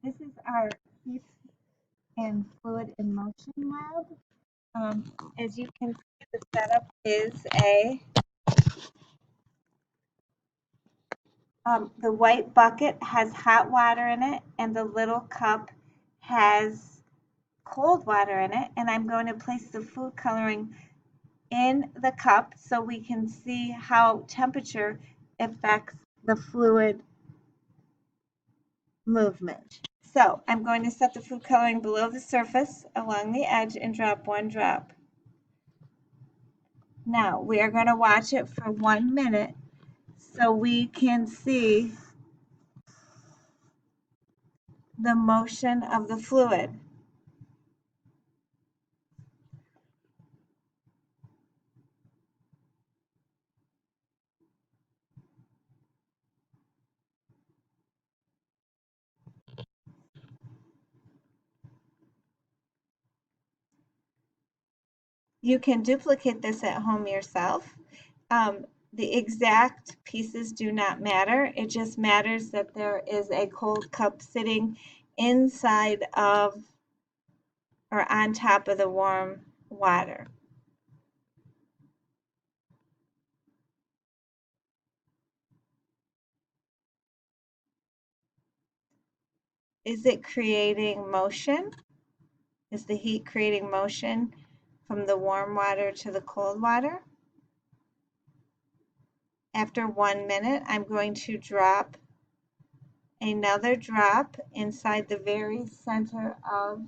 This is our heat and fluid in motion lab. As you can see, the setup is the white bucket has hot water in it, and the little cup has cold water in it. And I'm going to place the food coloring in the cup so we can see how temperature affects the fluid movement. So I'm going to set the food coloring below the surface along the edge and drop one drop. Now we are going to watch it for 1 minute so we can see the motion of the fluid. You can duplicate this at home yourself. The exact pieces do not matter. It just matters that there is a cold cup sitting inside of or on top of the warm water. Is it creating motion? Is the heat creating motion from the warm water to the cold water? After 1 minute, I'm going to drop another drop inside the very center of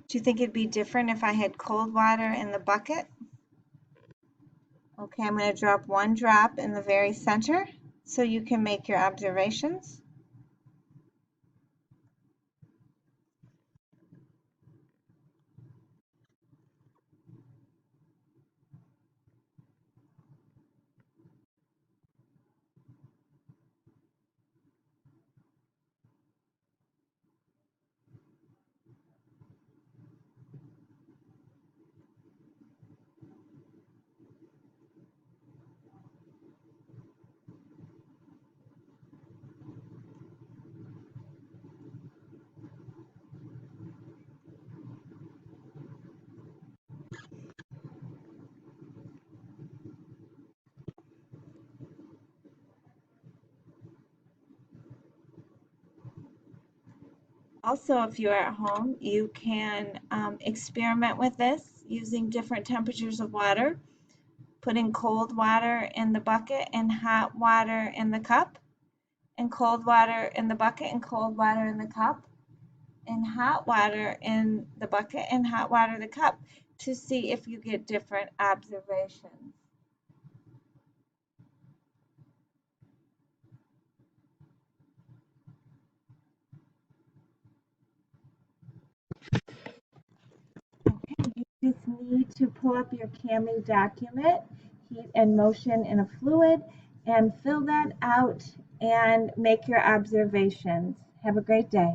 Do you think it'd be different if I had cold water in the bucket? Okay, I'm going to drop one drop in the very center so you can make your observations. Also, if you're at home, you can experiment with this using different temperatures of water, putting cold water in the bucket and hot water in the cup, and cold water in the bucket and cold water in the cup, and hot water in the bucket and hot water in the cup to see if you get different observations. Okay, you just need to pull up your CAMI document, heat and motion in a fluid, and fill that out and make your observations. Have a great day.